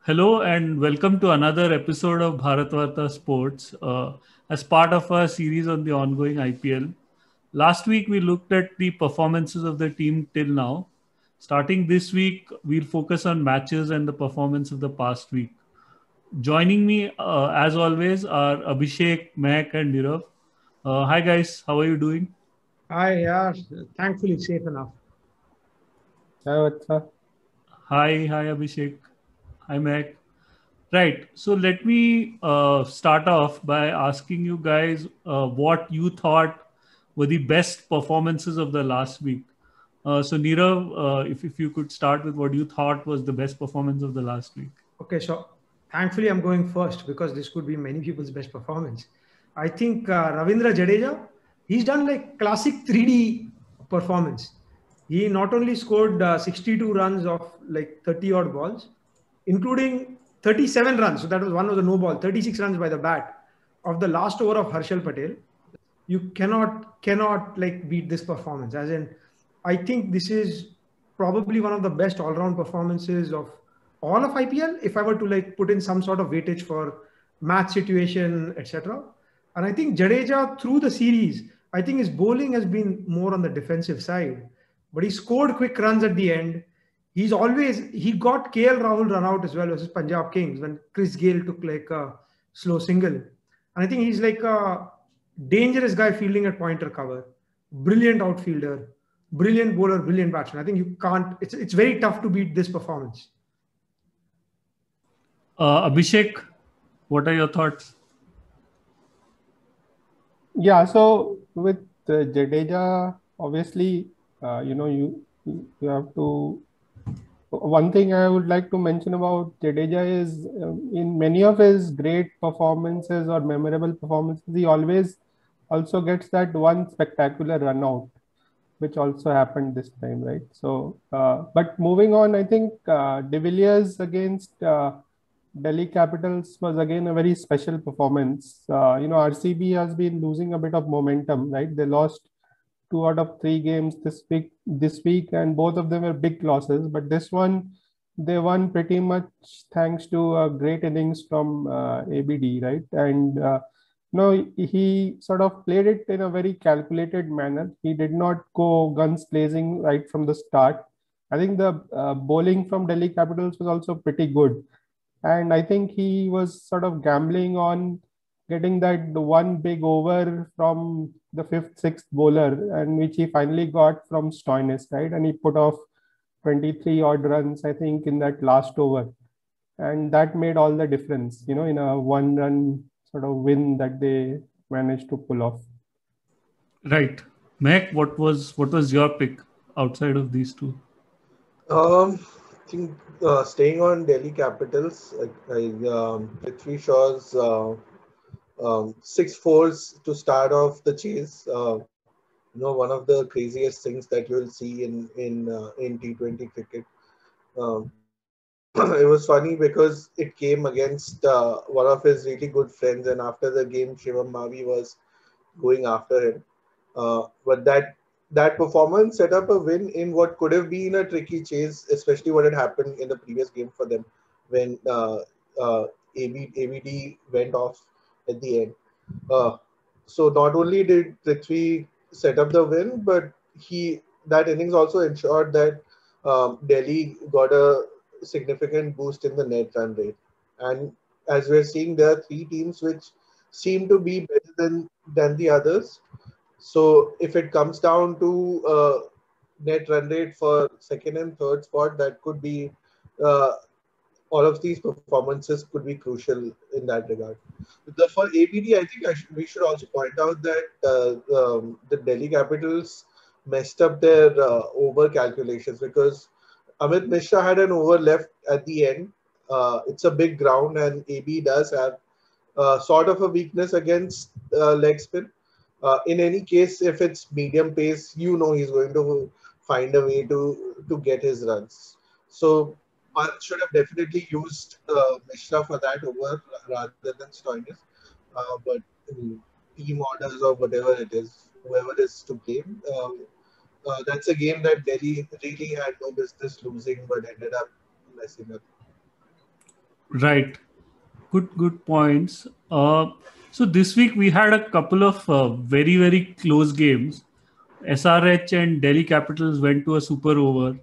Hello and welcome to another episode of Bharatvarta Sports as part of our series on the ongoing IPL. Last week we looked at the performances of the team till now. Starting this week, we'll focus on matches and the performance of the past week. Joining me, as always, are Abhishek, Mac, and Nirav. Hi guys, how are you doing? Yeah, thankfully safe enough. Yeah, Hi Abhishek. Hi Mac. Right. So let me start off by asking you guys what you thought were the best performances of the last week. So Nirav, if you could start with what you thought was the best performance of the last week. Okay, so thankfully I'm going first because this could be many people's best performance. I think Ravindra Jadeja, he's done like classic 3D performance. He not only scored 62 runs of like 30 odd balls, including 37 runs. So that was one of the no ball, 36 runs by the bat of the last over of Harshal Patel. You cannot like beat this performance. As in, I think this is probably one of the best all-round performances of all of IPL. If I were to like put in some sort of weightage for match situation, etc. And I think Jadeja through the series, I think his bowling has been more on the defensive side, but he scored quick runs at the end. He got KL Rahul run out as well versus Punjab Kings when Chris Gale took like a slow single. And I think he's like a dangerous guy fielding at pointer cover, brilliant outfielder, brilliant bowler, brilliant batsman. I think you can't. It's very tough to beat this performance. Abhishek, what are your thoughts? yeah. So with Jadeja, obviously, you have to. One thing I would like to mention about Jadeja is in many of his great performances or memorable performances, he always also gets that one spectacular run out, which also happened this time, right? So, but moving on, I think De Villiers against Delhi Capitals was again a very special performance. RCB has been losing a bit of momentum, right? They lost two out of three games this week, and both of them were big losses. But this one, they won pretty much thanks to a great innings from ABD, right? And he sort of played it in a very calculated manner. He did not go guns blazing right from the start. I think the bowling from Delhi Capitals was also pretty good, and I think he was sort of gambling on getting that one big over from the fifth, sixth bowler, and which he finally got from Stoinis, right? And he put off 23 odd runs, I think, in that last over. And that made all the difference, in a one run sort of win that they managed to pull off. Right, Mac, what was your pick outside of these two? I think staying on Delhi Capitals, Prithvi Shaw's six fours to start off the chase. One of the craziest things that you'll see in T20 cricket. Um, it was funny because it came against one of his really good friends, and after the game, Shivam Mavi was going after him. But that performance set up a win in what could have been a tricky chase, especially what had happened in the previous game for them when ABD went off at the end. Uh, so not only did Prithvi set up the win, but that innings also ensured that Delhi got a significant boost in the net run rate. And as we're seeing, there are three teams which seem to be better than the others. So if it comes down to net run rate for second and third spot, that could be uh, all of these performances could be crucial in that regard. For ABD, I think we should also point out that the Delhi Capitals messed up their over calculations because Amit Mishra had an over left at the end. It's a big ground, and AB does have sort of a weakness against leg spin. In any case, if it's medium pace, he's going to find a way to get his runs. So one should have definitely used Mishra for that over rather than Stoinis. But team orders or whatever it is, whoever is to blame, that's a game that Delhi really had no business losing, but ended up messing up. Right. Good points. So this week we had a couple of very, very close games. SRH and Delhi Capitals went to a super over,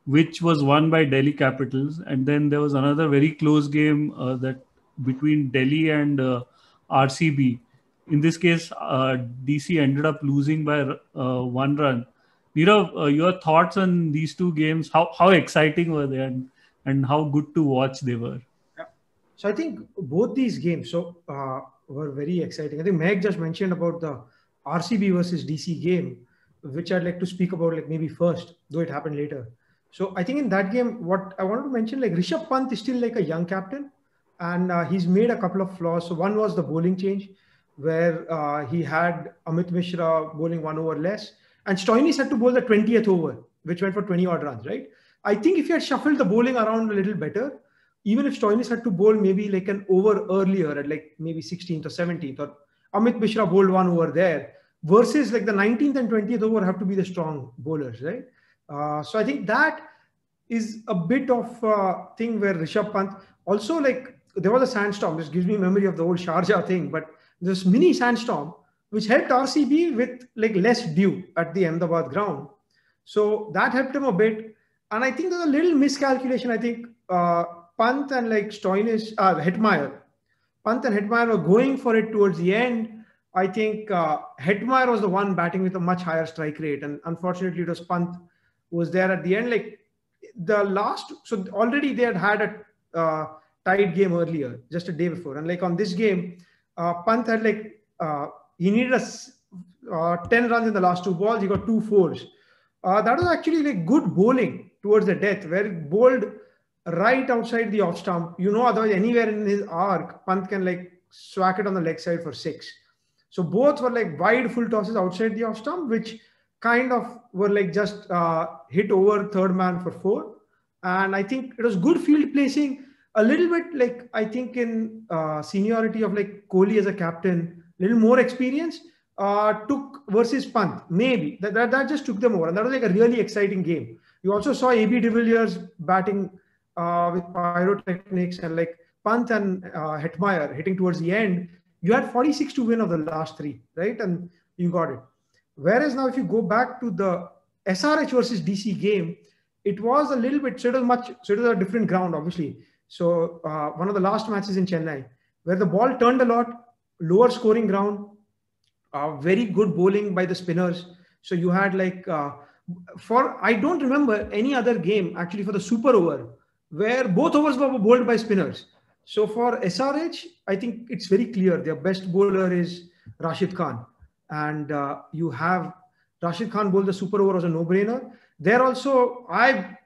which was won by Delhi Capitals. And then there was another very close game that between Delhi and RCB. In this case, DC ended up losing by 1 run. Nirav, your thoughts on these two games? How exciting were they, and how good to watch they were? So I think both these games were very exciting. I think Meg just mentioned about the RCB versus DC game, which I'd like to speak about like maybe first, though it happened later. So I think in that game, what I wanted to mention, like Rishabh Pant is still like a young captain, and he's made a couple of flaws. So one was the bowling change, where he had Amit Mishra bowling 1 over less, and Stoinis had to bowl the 20th over, which went for 20 odd runs, right? I think if he had shuffled the bowling around a little better, even if Stoinis had to bowl maybe like an over earlier at like maybe 16th or 17th, or Amit Mishra bowled 1 over there, versus like the 19th and 20th over have to be the strong bowlers, right? So I think that is a bit of a thing where Rishabh Pant, also like there was a sandstorm. This gives me memory of the old Sharjah thing, but this mini sandstorm which helped RCB with like less dew at the Ahmedabad ground. So that helped him a bit. And I think there's a little miscalculation. I think Pant and like Stoinis, Hetmeyer. Pant and Hetmeyer were going for it towards the end. I think Hetmeyer was the one batting with a much higher strike rate. And unfortunately, it was Pant who was there at the end. Like the last, so already they had a tied game earlier, just a day before. And like on this game, Pant had like, he needed 10 runs in the last 2 balls. He got 2 fours. That was actually like good bowling towards the death, where it bowled right outside the off stump. Otherwise anywhere in his arc, Pant can like swack it on the leg side for 6. So both were like wide full tosses outside the off stump, which kind of were like just hit over third man for 4. And I think it was good field placing, a little bit like I think in seniority of like Kohli as a captain, little more experience, took versus Pant. Maybe that just took them over. And that was like a really exciting game. You also saw AB de Villiers batting with pyrotechnics, and like Pant and Hetmeyer hitting towards the end. You had 46 to win of the last 3, right? And you got it. Whereas now if you go back to the SRH versus DC game, it was a little bit, so it was a different ground, obviously. So one of the last matches in Chennai, where the ball turned a lot, lower scoring ground, very good bowling by the spinners. So you had like, I don't remember any other game actually for the super over where both overs were bowled by spinners. So for SRH, I think it's very clear their best bowler is Rashid Khan. And you have Rashid Khan bowl the super over as a no-brainer. There also, I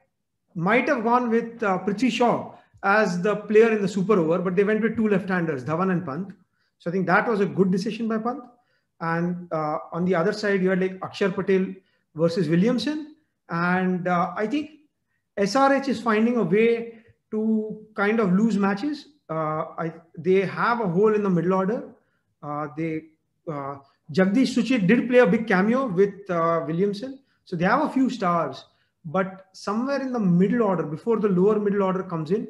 might have gone with Prithvi Shaw as the player in the super over, but they went with 2 left-handers, Dhawan and Pant. So I think that was a good decision by Pant. And on the other side, you had like Akshar Patel versus Williamson. And I think SRH is finding a way to kind of lose matches. They have a hole in the middle order. Jagdish Suchit did play a big cameo with Williamson. So they have a few stars. But somewhere in the middle order, before the lower middle order comes in,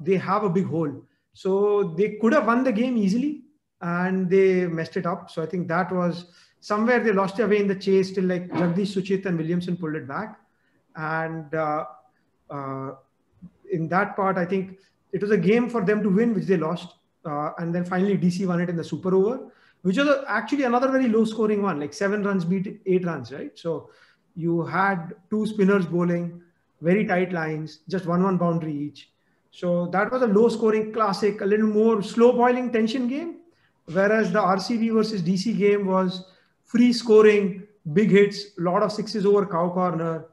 they have a big hole. So they could have won the game easily, and they messed it up. So I think that was somewhere they lost their way in the chase till like Jagdish Suchit and Williamson pulled it back. And in that part, I think it was a game for them to win, which they lost. And then finally DC won it in the super over, which was actually another very low scoring one, like 7 runs beat 8 runs, right? So you had 2 spinners bowling, very tight lines, just 1-1 boundary each. So that was a low scoring classic, a little more slow boiling tension game. Whereas the RCB versus DC game was free scoring, big hits, a lot of 6s over cow corner,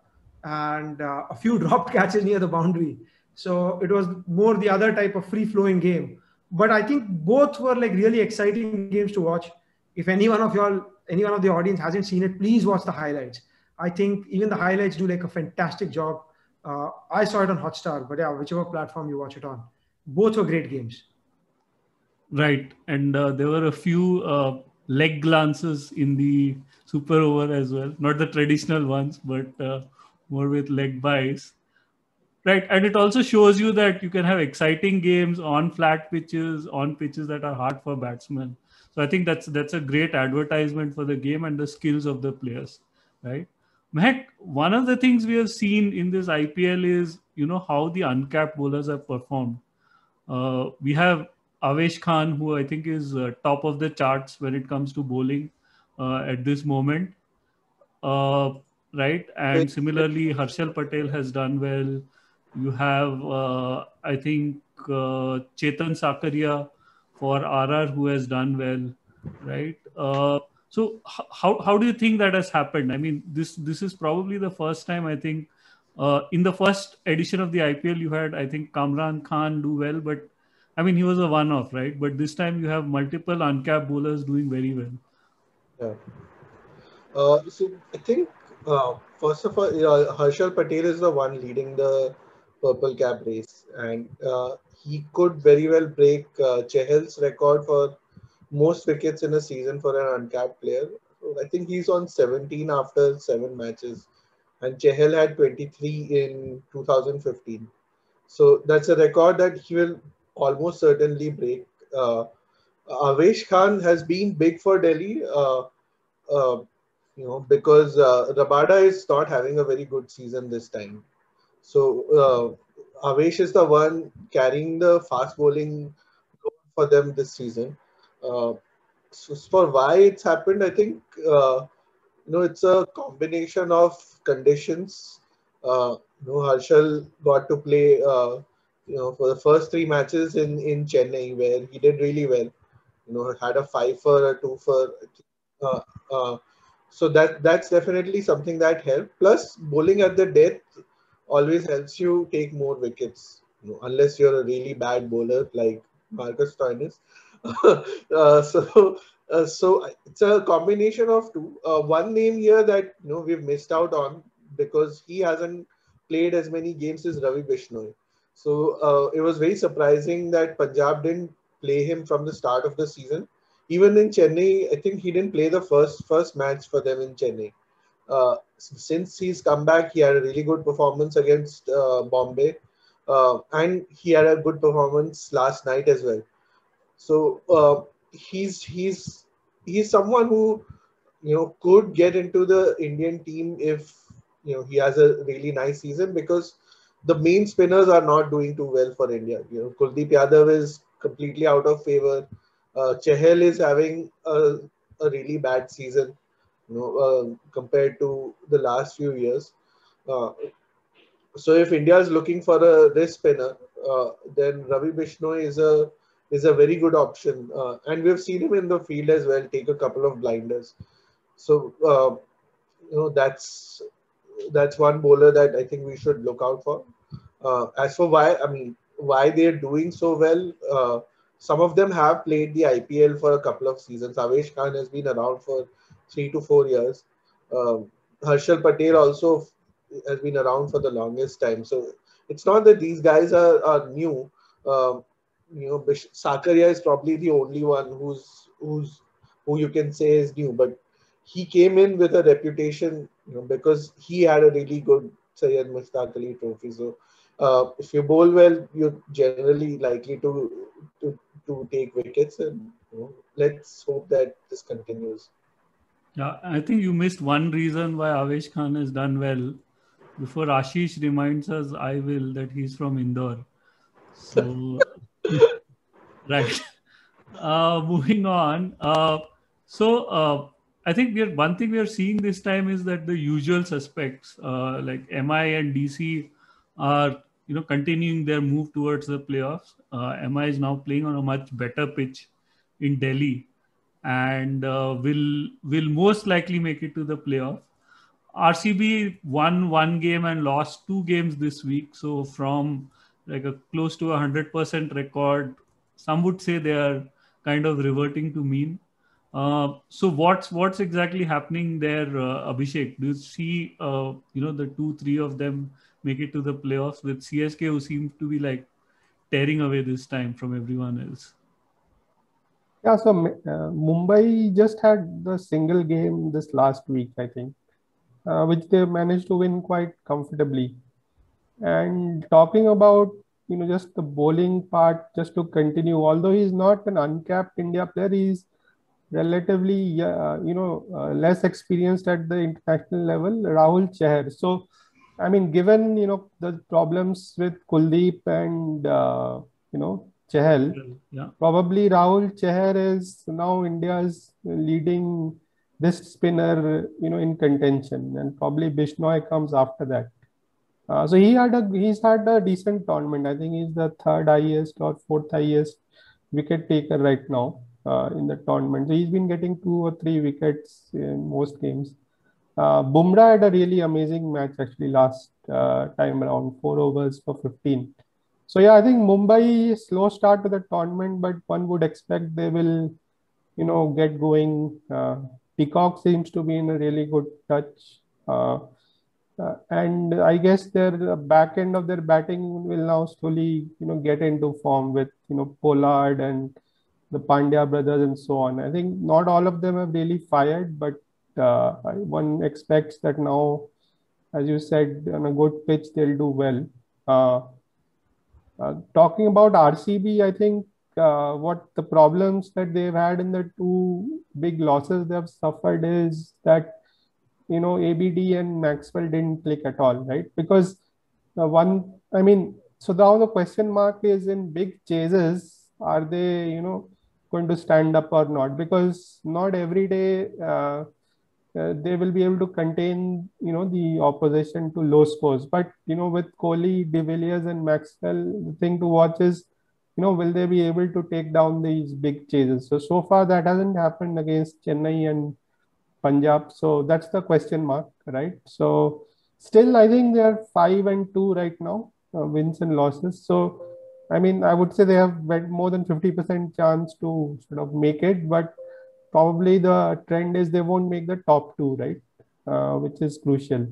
and a few dropped catches near the boundary. So it was more the other type of free flowing game. But I think both were like really exciting games to watch. If any one of the audience hasn't seen it, please watch the highlights. I think even the highlights do like a fantastic job. I saw it on Hotstar, but yeah, whichever platform you watch it on, both were great games. Right. And there were a few leg glances in the super over as well. Not the traditional ones, but more with leg buys. Right, and it also shows you that you can have exciting games on flat pitches, on pitches that are hard for batsmen. So I think that's a great advertisement for the game and the skills of the players, right? Mehak, one of the things we have seen in this IPL is how the uncapped bowlers have performed. We have Avesh Khan, who I think is top of the charts when it comes to bowling at this moment, uh, right? And similarly, Harshal Patel has done well. You have, I think, Chetan Sakaria for RR who has done well, right? So how do you think that has happened? I mean, this is probably the first time I think in the first edition of the IPL you had I think Kamran Khan do well, but I mean he was a one-off, right? But this time you have multiple uncapped bowlers doing very well. Yeah. So I think first of all, Harshal Patel is the one leading the purple cap race, and he could very well break Chehel's record for most wickets in a season for an uncapped player. So I think he's on 17 after 7 matches, and Chehel had 23 in 2015. So that's a record that he will almost certainly break. Uh, Avesh Khan has been big for Delhi. Uh, because Rabada is not having a very good season this time. So Avesh is the one carrying the fast bowling for them this season. Uh, so for why it's happened, I think it's a combination of conditions. Harshal got to play for the first 3 matches in Chennai where he did really well. Had a 5 for a 2 for. Uh, uh, so that's definitely something that helped. Plus, bowling at the death always helps you take more wickets, unless you're a really bad bowler like Marcus Stoinis. So it's a combination of two. One name here that we've missed out on because he hasn't played as many games as Ravi Bishnoi. So it was very surprising that Punjab didn't play him from the start of the season. Even in Chennai, I think he didn't play the first match for them in Chennai. Since he's come back, he had a really good performance against Bombay, and he had a good performance last night as well. So he's someone who could get into the Indian team if he has a really nice season because the main spinners are not doing too well for India. Kuldeep Yadav is completely out of favor. Chahal is having a really bad season, compared to the last few years. Uh, so if India is looking for a wrist spinner, then Ravi Bishnoi is a very good option, and we've seen him in the field as well. Take a couple of blinders. So that's one bowler that I think we should look out for. As for why they're doing so well, some of them have played the IPL for a couple of seasons. Avesh Khan has been around for 3 to 4 years. Harshal Patel also has been around for the longest time. So it's not that these guys are new. Sakaria is probably the only one who you can say is new, but he came in with a reputation, because he had a really good Syed Mushtaq Ali trophy. So if you bowl well, you're generally likely to take wickets, and let's hope that this continues. Yeah, I think you missed one reason why Avesh Khan has done well. Before Ashish reminds us, I will, that he's from Indore. So, right. Moving on. I think one thing we are seeing this time is that the usual suspects like MI and DC are continuing their move towards the playoffs. MI is now playing on a much better pitch in Delhi and will most likely make it to the playoff. RCB won one game and lost 2 games this week. So from like a close to 100% record, some would say they are kind of reverting to mean. So what's exactly happening there, Abhishek? Do you see the 2-3 of them make it to the playoffs with CSK, who seem to be like tearing away this time from everyone else? Yeah, so Mumbai just had the single game this last week, I think, which they managed to win quite comfortably. And talking about, just the bowling part, just to continue, although he's not an uncapped India player, he's relatively, less experienced at the international level, Rahul Chahar. So, I mean, given, the problems with Kuldeep and, Chahal, Yeah. probably Rahul Chahar is now India's leading this spinner, in contention, and probably Bishnoi comes after that. So he's had a decent tournament. I think he's the third highest or fourth highest wicket taker right now in the tournament. So he's been getting 2 or 3 wickets in most games. Bumrah had a really amazing match actually last time around, 4 overs for 15. So yeah, I think Mumbai, slow start to the tournament, but one would expect they will, get going. Peacock seems to be in a really good touch. And I guess their back end of their batting will now slowly, get into form with, Pollard and the Pandya brothers and so on. I think not all of them have really fired, but one expects that now, as you said, on a good pitch, they'll do well. Talking about RCB, I think what the problems that they've had in the two big losses they've suffered is that, ABD and Maxwell didn't click at all, right? Because so now the question mark is, in big chases, are they, going to stand up or not? Because not every day they will be able to contain, the opposition to low scores. But, with Kohli, De Villiers and Maxwell, the thing to watch is, will they be able to take down these big chases? So far that hasn't happened against Chennai and Punjab. So that's the question mark, right? So still, I think they are 5-2 right now, wins and losses. So, I mean, I would say they have more than 50% chance to sort of make it, but probably the trend is they won't make the top two, right? Which is crucial.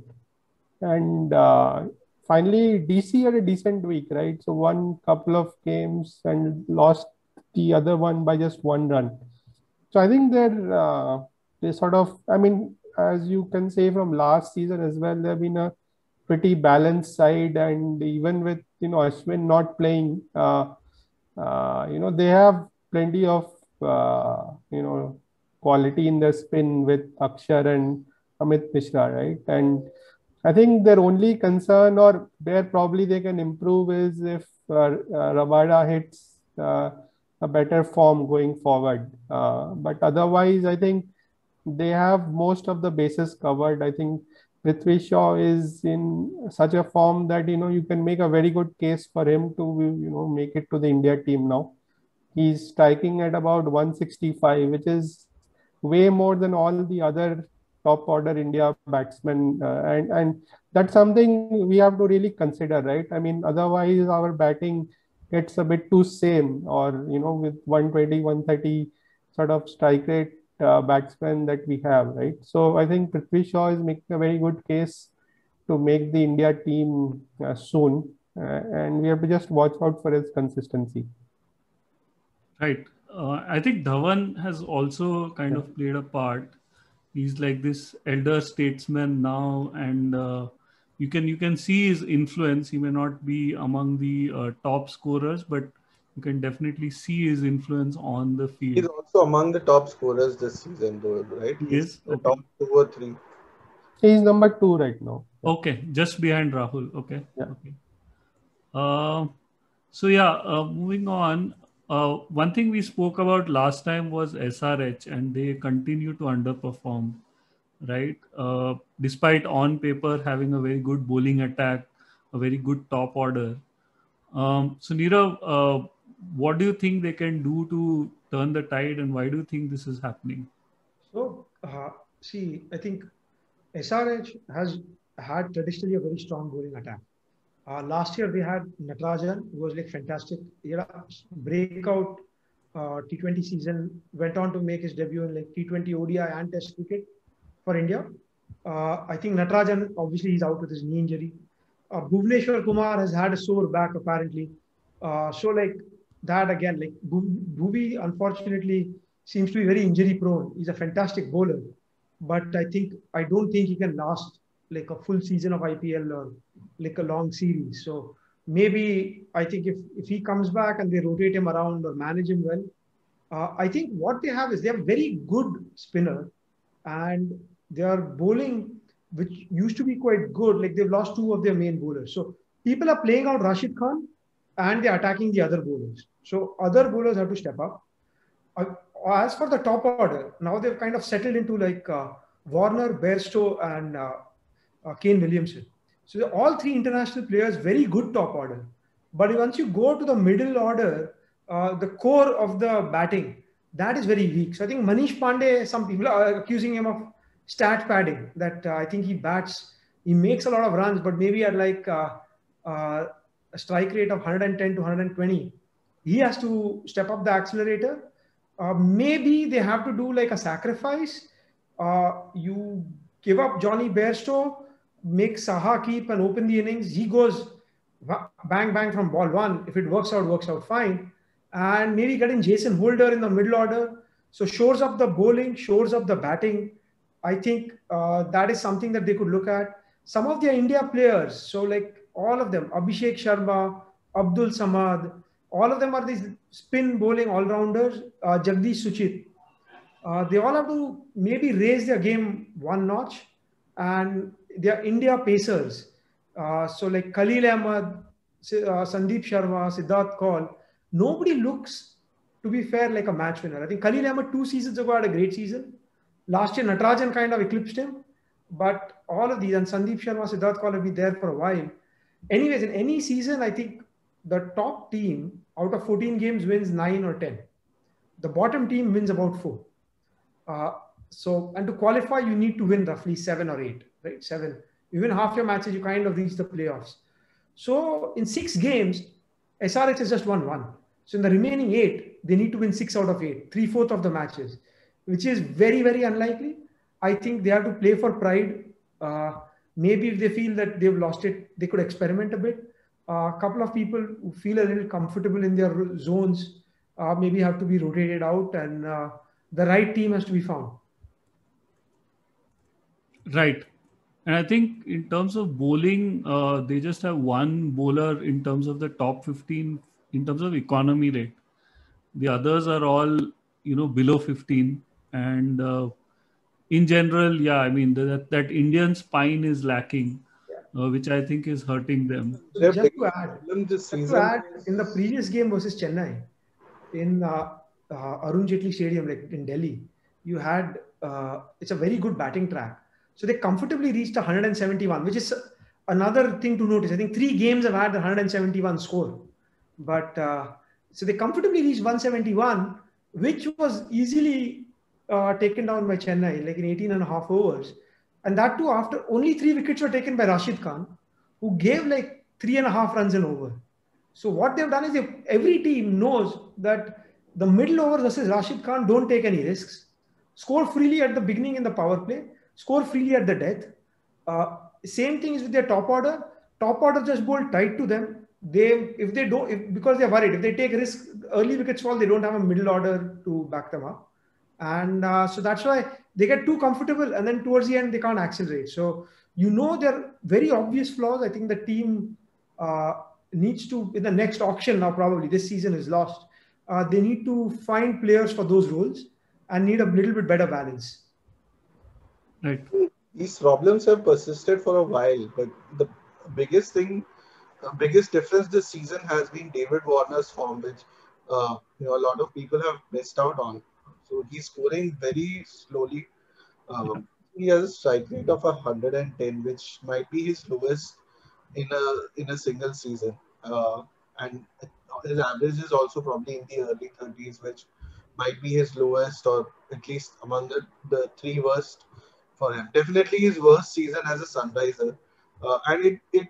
And finally, DC had a decent week, right? So won couple of games and lost the other one by just 1 run. So I think they sort of, I mean, as you can say from last season as well, they've been a pretty balanced side, and even with, Ashwin not playing, they have plenty of, quality in their spin with Akshar and Amit Mishra, right? And I think their only concern, or where probably they can improve, is if Rabada hits a better form going forward. But otherwise, I think they have most of the bases covered. I think Prithvi Shaw is in such a form that, you can make a very good case for him to, make it to the India team now. He's striking at about 165, which is way more than all the other top order India batsmen. And that's something we have to really consider, right? I mean, otherwise our batting gets a bit too same, or, with 120, 130 sort of strike rate batsmen that we have, right? So I think Prithvi Shaw is making a very good case to make the India team soon. And we have to just watch out for his consistency. Right. I think Dhawan has also kind of played a part. He's like this elder statesman now, and you can see his influence. He may not be among the top scorers, but you can definitely see his influence on the field. He's also among the top scorers this season, though, right? He's the okay. top 2 or 3. He's number 2 right now. Yeah. Okay, just behind Rahul. Okay. Yeah. Okay. Moving on. One thing we spoke about last time was SRH, and they continue to underperform, right? Despite on paper having a very good bowling attack, a very good top order. So Nirav, what do you think they can do to turn the tide, and why do you think this is happening? So, I think SRH has had traditionally a very strong bowling attack. Last year they had Natarajan, who was like fantastic. He had a breakout T20 season, went on to make his debut in like T20 ODI and Test cricket for India. I think Natarajan, obviously he's out with his knee injury. Bhuvneshwar Kumar has had a sore back apparently. So like that again, like Bhuvi unfortunately seems to be very injury prone. He's a fantastic bowler, but I don't think he can last like a full season of IPL or like a long series. So maybe I think if he comes back and they rotate him around or manage him well, I think what they have is they have very good spinner, and their bowling, which used to be quite good, like they've lost two of their main bowlers. So people are playing out Rashid Khan and they're attacking the other bowlers. So other bowlers have to step up. Uh, as for the top order, now they've kind of settled into like Warner, Bairstow, and Kane Williamson. So all three international players, very good top order. But once you go to the middle order, the core of the batting, that is very weak. So I think Manish Pandey, some people are accusing him of stat padding, that I think he makes a lot of runs, but maybe at like a strike rate of 110 to 120. He has to step up the accelerator. Maybe they have to do like a sacrifice. You give up Johnny Bairstow, make Saha keep and open the innings. He goes bang, bang from ball one. If it works out fine. And maybe getting Jason Holder in the middle order. So shores up the bowling, shores up the batting. I think that is something that they could look at. Some of their India players, so like all of them, Abhishek Sharma, Abdul Samad, all of them are these spin bowling all-rounders, Jagdish Suchit. They all have to maybe raise their game one notch, and they are India pacers. So like Khalil Ahmed, Sandeep Sharma, Siddharth Kaul, nobody looks, to be fair, like a match winner. I think Khalil Ahmed 2 seasons ago had a great season. Last year, Natarajan kind of eclipsed him. But all of these, and Sandeep Sharma, Siddharth Kaul have been there for a while. Anyways, in any season, I think the top team out of 14 games wins 9 or 10. The bottom team wins about 4. And to qualify, you need to win roughly 7 or 8, right? 7. You win half your matches, you kind of reach the playoffs. So in 6 games, SRH has just won 1. So in the remaining 8, they need to win 6 out of 8, 3/4 of the matches, which is very, very unlikely. I think they have to play for pride. Maybe if they feel that they've lost it, they could experiment a bit. A couple of people who feel a little comfortable in their zones maybe have to be rotated out, and the right team has to be found. Right. And I think in terms of bowling, they just have one bowler in terms of the top 15, in terms of economy rate. The others are all, below 15. And in general, yeah, I mean, that Indian spine is lacking, which I think is hurting them. So just to add, in the previous game versus Chennai, in Arun Jaitley Stadium, like in Delhi, you had, it's a very good batting track. So they comfortably reached 171, which is another thing to notice. I think 3 games have had the 171 score. But so they comfortably reached 171, which was easily taken down by Chennai, like in 18.5 overs. And that too, after only 3 wickets were taken by Rashid Khan, who gave like 3.5 runs an over. So what they've done is every team knows that the middle over versus Rashid Khan, don't take any risks. Score freely at the beginning in the power play. Score freely at the death. Same thing is with their top order. Top order just bowl tight to them. Because they're worried, if they take risk, early wickets fall, they don't have a middle order to back them up. And so that's why they get too comfortable, and then towards the end, they can't accelerate. So, there are very obvious flaws. I think the team needs to, in the next auction now, probably this season is lost. They need to find players for those roles and need a little bit better balance. Right. These problems have persisted for a while, but the biggest difference this season has been David Warner's form, which a lot of people have missed out on. So he's scoring very slowly. He has a strike rate of 110, which might be his lowest in a single season. And his average is also probably in the early 30s, which might be his lowest, or at least among the 3 worst for him. Definitely his worst season as a Sunriser. And it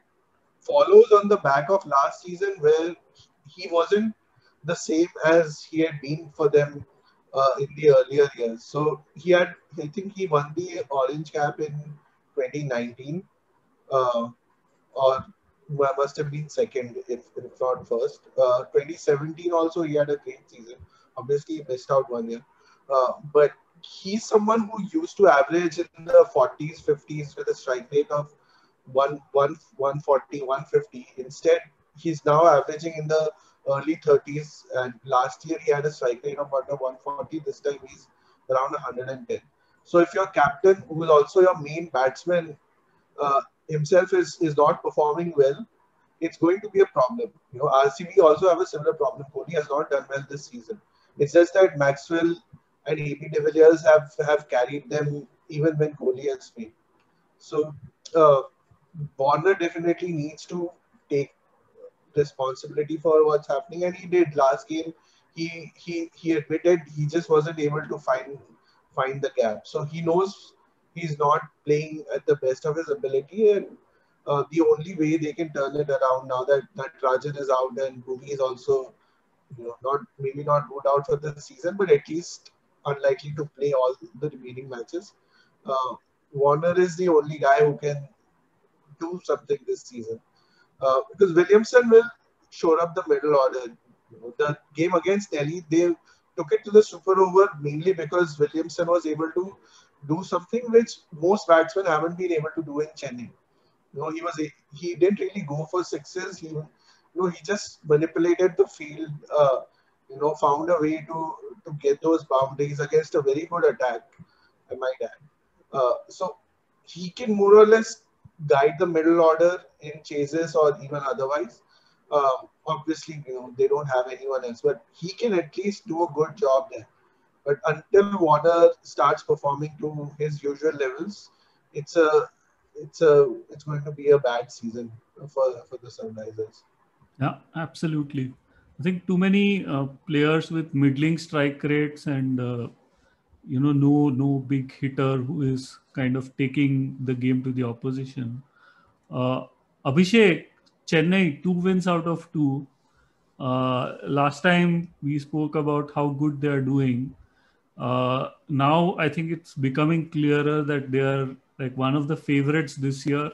follows on the back of last season, where he wasn't the same as he had been for them in the earlier years. So I think he won the Orange Cap in 2019, or must have been second, if not first. 2017 also he had a great season. Obviously he missed out 1 year. But he's someone who used to average in the 40s, 50s with a strike rate of 140, 150. Instead, he's now averaging in the early 30s. And last year, he had a strike rate of under 140. This time, he's around 110. So if your captain, who is also your main batsman, himself is not performing well, it's going to be a problem. RCB also have a similar problem. Kohli has not done well this season. It's just that Maxwell and AB de Villiers have carried them even when Kohli has failed. So Warner definitely needs to take responsibility for what's happening, and he did last game. He admitted he just wasn't able to find the gap. So he knows he's not playing at the best of his ability, and the only way they can turn it around now that Rajan is out and Bhumi is also not ruled out for the season, but at least unlikely to play all the remaining matches. Warner is the only guy who can do something this season. Because Williamson will shore up the middle order. The game against Delhi, they took it to the super over mainly because Williamson was able to do something which most batsmen haven't been able to do in Chennai. He didn't really go for sixes. He just manipulated the field. Found a way to get those boundaries against a very good attack, I might add. So he can more or less guide the middle order in chases or even otherwise. Obviously, they don't have anyone else, but he can at least do a good job there. But until Warner starts performing to his usual levels, it's going to be a bad season for the Sunrisers. Yeah, absolutely. I think too many players with middling strike rates and no big hitter who is kind of taking the game to the opposition. Abhishek, Chennai 2 wins out of 2. Last time we spoke about how good they are doing. Now I think it's becoming clearer that they are like one of the favorites this year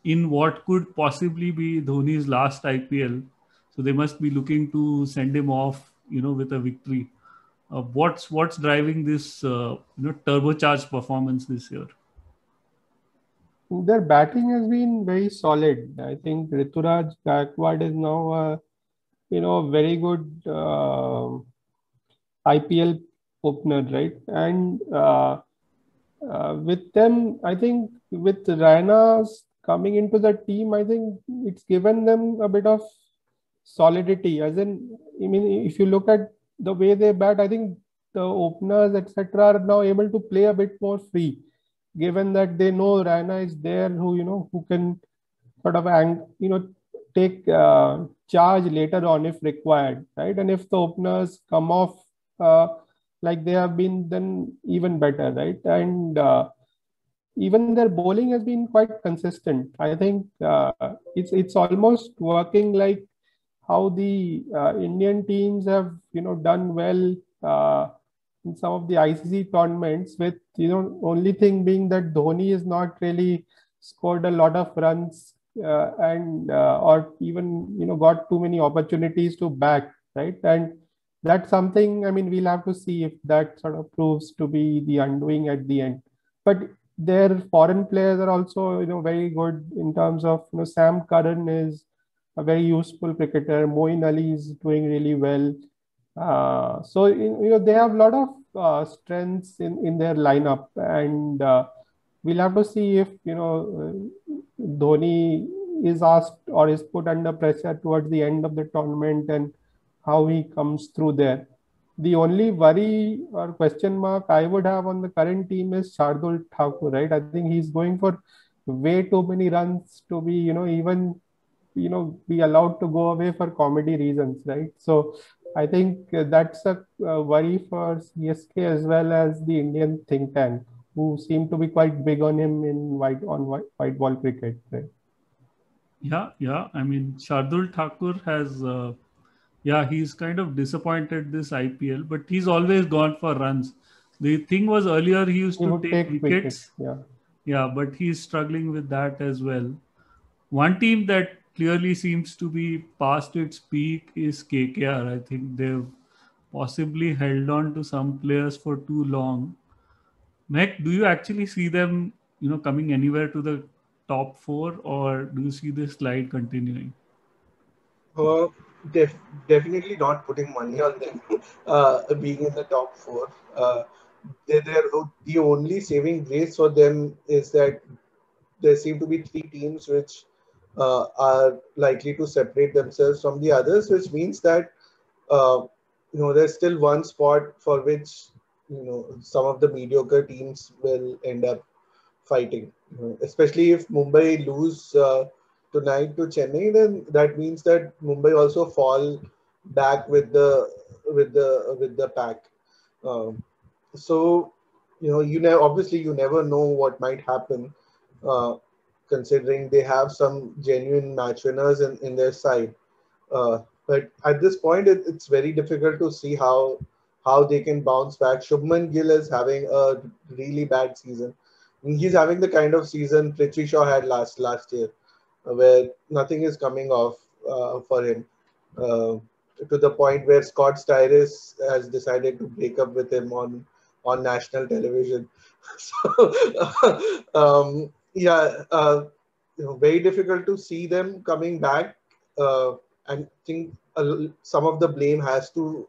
in what could possibly be Dhoni's last IPL. So they must be looking to send him off, with a victory. What's driving this, turbocharged performance this year? Their batting has been very solid. I think Rituraj Gaikwad is now a very good IPL opener, right? And with them, I think with Raina's coming into the team, I think it's given them a bit of solidity. If you look at the way they bat, I think the openers, etc., are now able to play a bit more free, given that they know Raina is there, who can sort of take charge later on if required, right? And if the openers come off like they have been, then even better, right? And even their bowling has been quite consistent. I think it's almost working like how the Indian teams have done well in some of the ICC tournaments, with only thing being that Dhoni is not really scored a lot of runs or even got too many opportunities to back, right? And that's something, we'll have to see if that sort of proves to be the undoing at the end. But their foreign players are also very good in terms of Sam Curran is a very useful cricketer. Moeen Ali is doing really well. So they have a lot of strengths in their lineup, and we'll have to see if Dhoni is asked or is put under pressure towards the end of the tournament and how he comes through there. The only worry or question mark I would have on the current team is Shardul Thakur, right? I think he's going for way too many runs to be even be allowed to go away for comedy reasons, right? So I think that's a worry for CSK as well as the Indian think tank, who seem to be quite big on him in white ball cricket, right? Yeah. Shardul Thakur has, he's kind of disappointed this IPL, but he's always gone for runs. The thing was earlier he used to take wickets. Yeah, but he's struggling with that as well. One team that clearly seems to be past its peak is KKR. I think they've possibly held on to some players for too long. Mehak, do you actually see them, coming anywhere to the top four, or do you see this slide continuing? Uh, Definitely not putting money on them being in the top four. They're the only saving grace for them is that there seem to be three teams which are likely to separate themselves from the others, which means that uh, there's still one spot for which some of the mediocre teams will end up fighting. Especially if Mumbai lose tonight to Chennai, then that means that Mumbai also fall back with the pack. Um, so obviously you never know what might happen, uh, considering they have some genuine match winners in their side. But at this point, it's very difficult to see how they can bounce back. Shubman Gill is having a really bad season. I mean, he's having the kind of season Prithvi Shaw had last year, where nothing is coming off for him. Uh, to the point where Scott Styris has decided to break up with him on national television. So, yeah, very difficult to see them coming back. And think some of the blame has to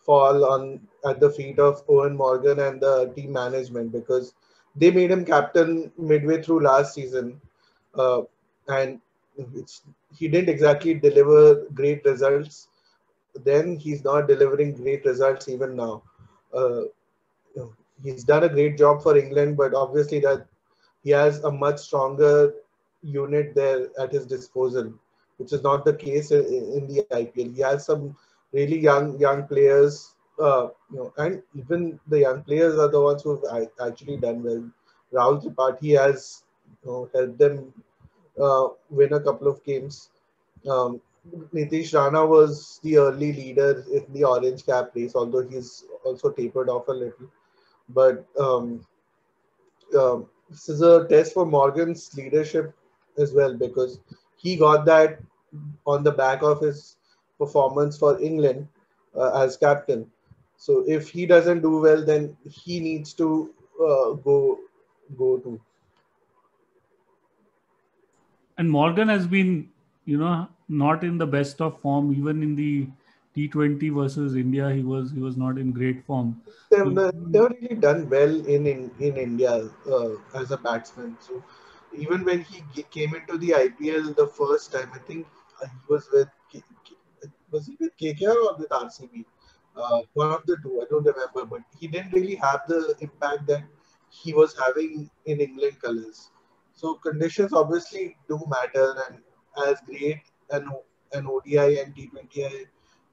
fall on at the feet of Owen Morgan and the team management, because they made him captain midway through last season, uh, and he didn't exactly deliver great results. Then he's not delivering great results even now. Uh, he's done a great job for England, but obviously that he has a much stronger unit there at his disposal, which is not the case in the IPL. He has some really young players, and even the young players are the ones who have actually done well. Rahul Tripathi has helped them win a couple of games. Um, Nitish Rana was the early leader in the orange cap race, although he's also tapered off a little. But this is a test for Morgan's leadership as well, because he got that on the back of his performance for England as captain. So if he doesn't do well, then he needs to go to. And Morgan has been, not in the best of form. Even in the T20 versus India, he was not in great form. They've never really done well in India as a batsman. So even when he came into the IPL the first time, I think he was with was he with KKR or with RCB? One of the two, I don't remember. But he didn't really have the impact that he was having in England colours. So conditions obviously do matter, and as great an ODI and T20I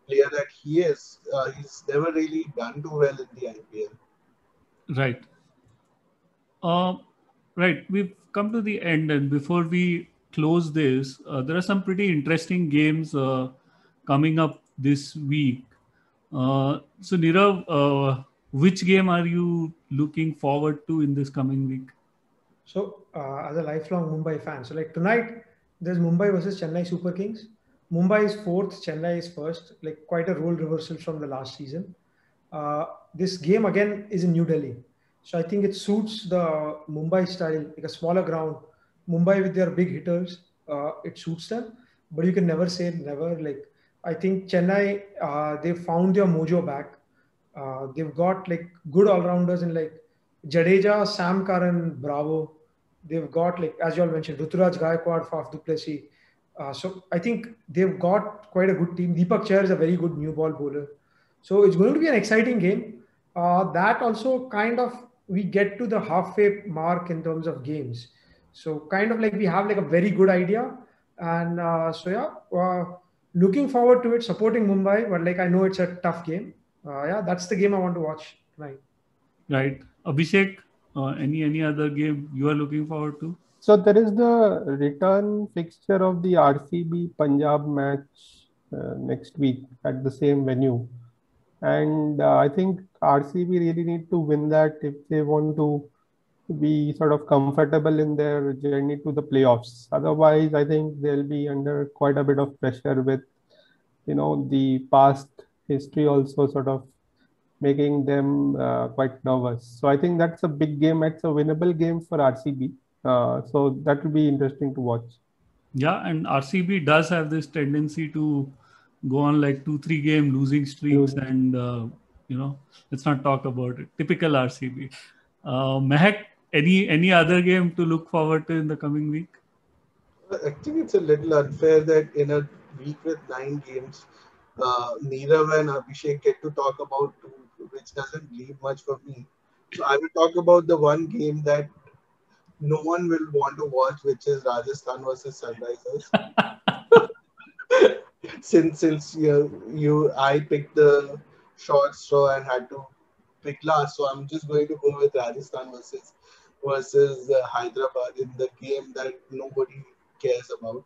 player that he is, he's never really done too well in the IPL. Right. Right. We've come to the end, and before we close this, there are some pretty interesting games coming up this week. So, Nirav, which game are you looking forward to in this coming week? So, as a lifelong Mumbai fan, so like tonight, there's Mumbai versus Chennai Super Kings. Mumbai is fourth, Chennai is first. Like quite a role reversal from the last season. This game again is in New Delhi, so I think it suits the Mumbai style, like a smaller ground. Mumbai with their big hitters, it suits them. But you can never say never. Like I think Chennai, they found their mojo back. They've got like good all rounders in like Jadeja, Sam Curran, Bravo. They've got like as you all mentioned, Ruturaj Gaikwad, Faf du Plessis. So I think they've got quite a good team. Deepak Chair is a very good new ball bowler. So it's going to be an exciting game. That also kind of we get to the halfway mark in terms of games. So kind of like we have like a very good idea, and so yeah, looking forward to it. Supporting Mumbai, but like I know it's a tough game. Yeah, that's the game I want to watch tonight. Right. Abhishek, any other game you are looking forward to? So there is the return fixture of the RCB Punjab match next week at the same venue. And I think RCB really need to win that if they want to be sort of comfortable in their journey to the playoffs. Otherwise, I think they'll be under quite a bit of pressure with, the past history also sort of making them quite nervous. So I think that's a big game. It's a winnable game for RCB. So that will be interesting to watch. Yeah, and RCB does have this tendency to go on like 2-3 game losing streaks, and let's not talk about it. Typical RCB. Mehak, any other game to look forward to in the coming week? I think it's a little unfair that in a week with 9 games, Nirav and Abhishek get to talk about 2, which doesn't leave much for me. So I will talk about the one game that no one will want to watch, which is Rajasthan versus Sunrisers. since I picked the short straw and had to pick last, so I'm just going to go with Rajasthan versus Hyderabad in the game that nobody cares about.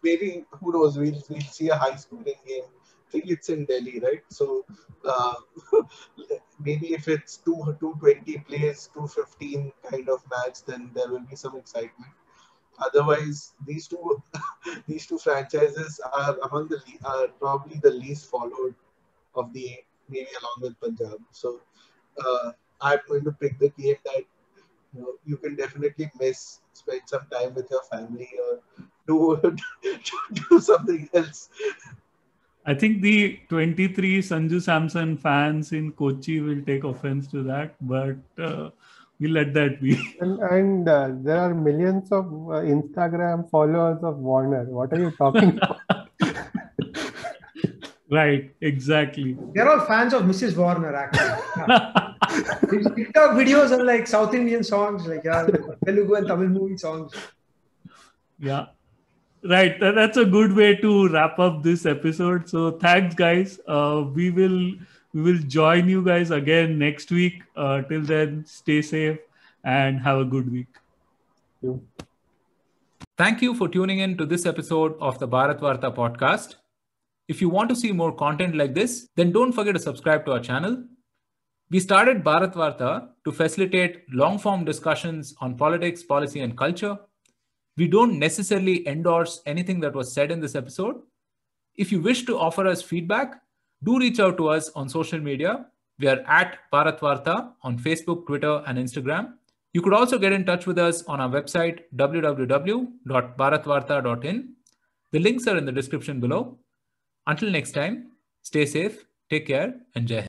Maybe who knows? We'll see a high scoring game. I think it's in Delhi, right? So maybe if it's 220 plays, 215 kind of match, then there will be some excitement. Otherwise, these two franchises are among probably the least followed of the 8, maybe along with Punjab. So I'm going to pick the game that you can definitely miss, spend some time with your family, or do something else. I think the 23 Sanju Samson fans in Kochi will take offense to that, but we'll let that be. And there are millions of Instagram followers of Warner. What are you talking about? Right, exactly. They're all fans of Mrs. Warner, actually. These TikTok videos are like South Indian songs, like Telugu and Tamil movie songs. Yeah. Right. That's a good way to wrap up this episode. So thanks, guys. We will join you guys again next week. Till then, stay safe and have a good week. Thank you for tuning in to this episode of the Bharat Varta podcast. If you want to see more content like this, then don't forget to subscribe to our channel. We started Bharat Varta to facilitate long-form discussions on politics, policy, and culture. We don't necessarily endorse anything that was said in this episode. If you wish to offer us feedback, do reach out to us on social media. We are at Bharat Varta on Facebook, Twitter, and Instagram. You could also get in touch with us on our website, www.bharatvarta.in. The links are in the description below. Until next time, stay safe, take care, and Jai Hind.